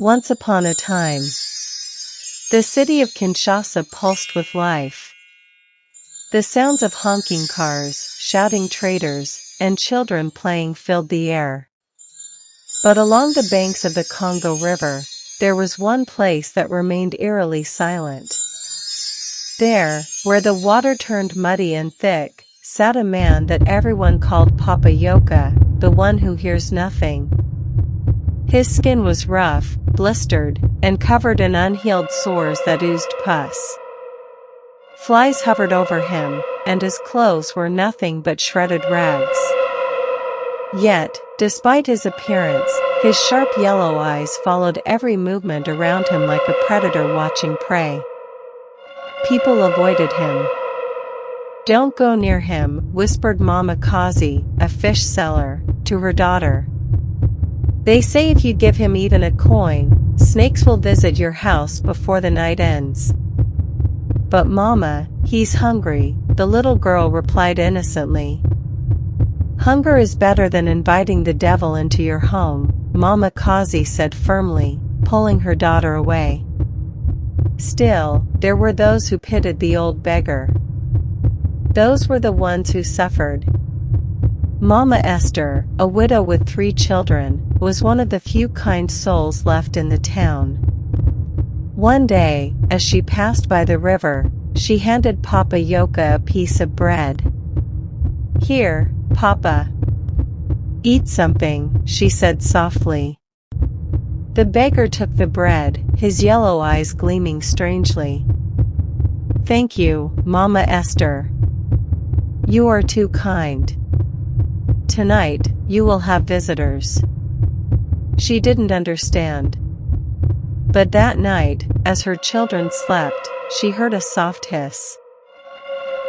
Once upon a time, the city of Kinshasa pulsed with life. The sounds of honking cars, shouting traders, and children playing filled the air. But along the banks of the Congo River, there was one place that remained eerily silent. There, where the water turned muddy and thick, sat a man that everyone called Papa Yoka, the one who hears nothing. His skin was rough, blistered, and covered in unhealed sores that oozed pus. Flies hovered over him, and his clothes were nothing but shredded rags. Yet, despite his appearance, his sharp yellow eyes followed every movement around him like a predator watching prey. People avoided him. "Don't go near him," whispered Mama Kazi, a fish seller, to her daughter. "They say if you give him even a coin, snakes will visit your house before the night ends." "But Mama, he's hungry," the little girl replied innocently. "Hunger is better than inviting the devil into your home," Mama Kazi said firmly, pulling her daughter away. Still, there were those who pitied the old beggar. Those were the ones who suffered. Mama Esther, a widow with 3 children, was one of the few kind souls left in the town. One day, as she passed by the river, she handed Papa Yoka a piece of bread. "Here, Papa. Eat something," she said softly. The beggar took the bread, his yellow eyes gleaming strangely. "Thank you, Mama Esther. You are too kind. Tonight, you will have visitors." She didn't understand. But that night, as her children slept, she heard a soft hiss.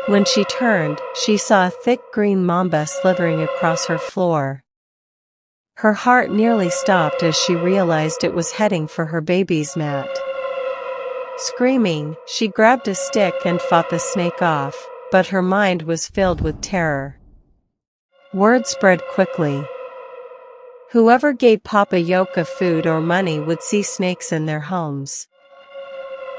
When she turned, she saw a thick green mamba slithering across her floor. Her heart nearly stopped as she realized it was heading for her baby's mat. Screaming, she grabbed a stick and fought the snake off, but her mind was filled with terror. Word spread quickly. Whoever gave Papa Yoka food or money would see snakes in their homes.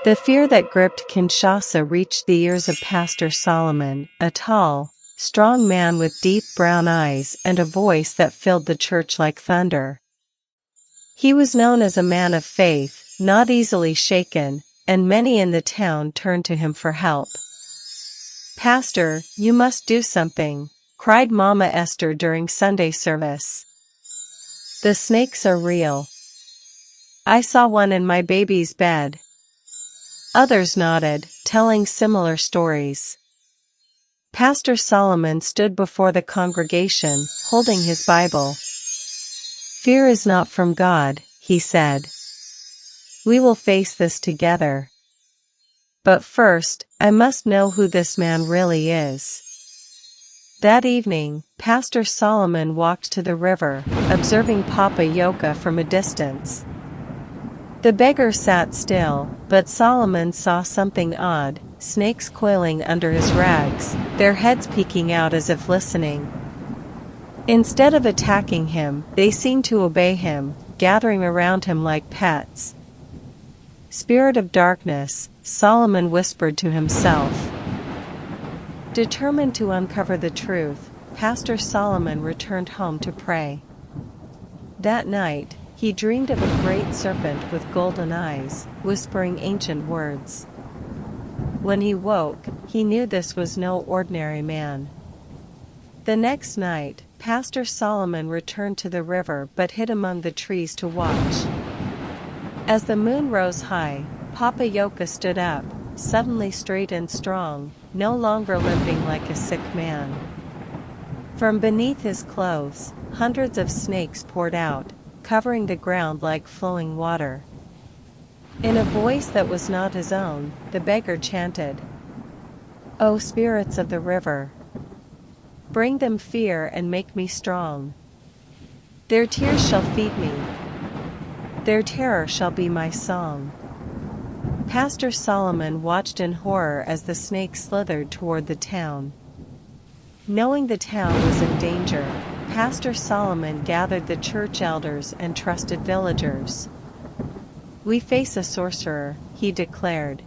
The fear that gripped Kinshasa reached the ears of Pastor Solomon, a tall, strong man with deep brown eyes and a voice that filled the church like thunder. He was known as a man of faith, not easily shaken, and many in the town turned to him for help. "Pastor, you must do something," cried Mama Esther during Sunday service. "The snakes are real. I saw one in my baby's bed." Others nodded, telling similar stories. Pastor Solomon stood before the congregation, holding his Bible. "Fear is not from God," he said. "We will face this together. But first, I must know who this man really is." That evening, Pastor Solomon walked to the river, observing Papa Yoka from a distance. The beggar sat still, but Solomon saw something odd, snakes coiling under his rags, their heads peeking out as if listening. Instead of attacking him, they seemed to obey him, gathering around him like pets. "Spirit of darkness," Solomon whispered to himself. Determined to uncover the truth, Pastor Solomon returned home to pray. That night, he dreamed of a great serpent with golden eyes, whispering ancient words. When he woke, he knew this was no ordinary man. The next night, Pastor Solomon returned to the river but hid among the trees to watch. As the moon rose high, Papa Yoka stood up, suddenly straight and strong, no longer limping like a sick man. From beneath his clothes, hundreds of snakes poured out, covering the ground like flowing water. In a voice that was not his own, the beggar chanted, "O spirits of the river, bring them fear and make me strong. Their tears shall feed me. Their terror shall be my song." Pastor Solomon watched in horror as the snake slithered toward the town. Knowing the town was in danger, Pastor Solomon gathered the church elders and trusted villagers. We face a sorcerer, he declared.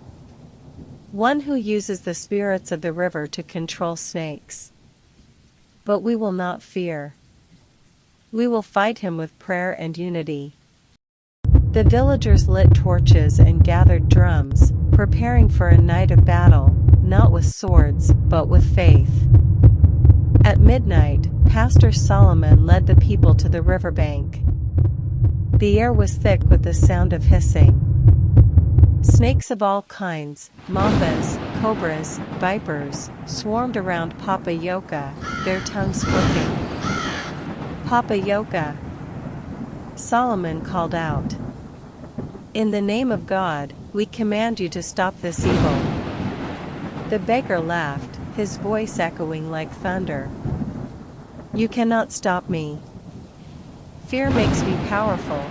One who uses the spirits of the river to control snakes. But we will not fear. We will fight him with prayer and unity. The villagers lit torches and gathered drums, preparing for a night of battle, not with swords, but with faith. At midnight, Pastor Solomon led the people to the riverbank. The air was thick with the sound of hissing. Snakes of all kinds, mambas, cobras, vipers, swarmed around Papa Yoka, their tongues flicking. Papa Yoka! Solomon called out. In the name of God, we command you to stop this evil. The beggar laughed, his voice echoing like thunder. You cannot stop me. Fear makes me powerful.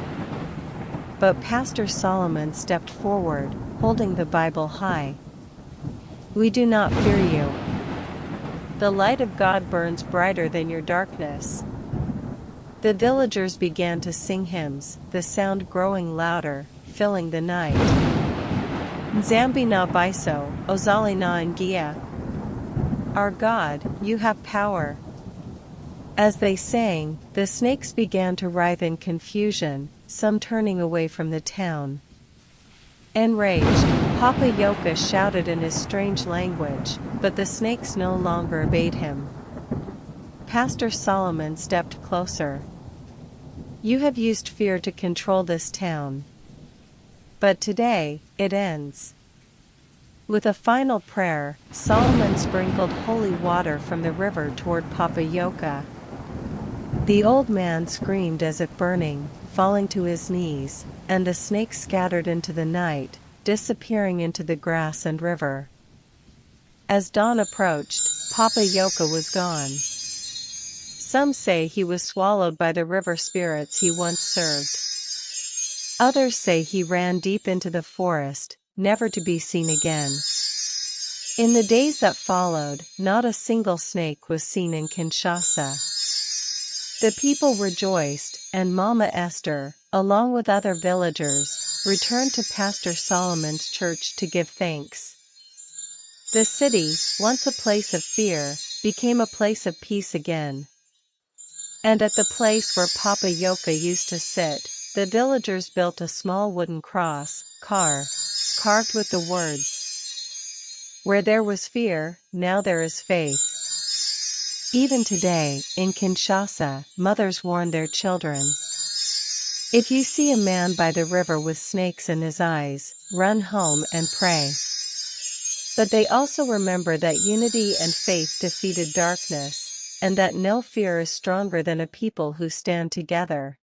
But Pastor Solomon stepped forward, holding the Bible high. We do not fear you. The light of God burns brighter than your darkness. The villagers began to sing hymns, the sound growing louder, filling the night. Nzambi na biso, ozali na ngia. Our God, you have power. As they sang, the snakes began to writhe in confusion, some turning away from the town. Enraged, Papa Yoka shouted in his strange language, but the snakes no longer obeyed him. Pastor Solomon stepped closer. You have used fear to control this town. But today, it ends. With a final prayer, Solomon sprinkled holy water from the river toward Papa Yoka. The old man screamed as if burning, falling to his knees, and the snakes scattered into the night, disappearing into the grass and river. As dawn approached, Papa Yoka was gone. Some say he was swallowed by the river spirits he once served. Others say he ran deep into the forest, never to be seen again. In the days that followed, not a single snake was seen in Kinshasa. The people rejoiced, and Mama Esther, along with other villagers, returned to Pastor Solomon's church to give thanks. The city, once a place of fear, became a place of peace again. And at the place where Papa Yoka used to sit, the villagers built a small wooden cross, carved with the words, "Where there was fear, now there is faith." Even today, in Kinshasa, mothers warn their children. If you see a man by the river with snakes in his eyes, run home and pray. But they also remember that unity and faith defeated darkness, and that no fear is stronger than a people who stand together.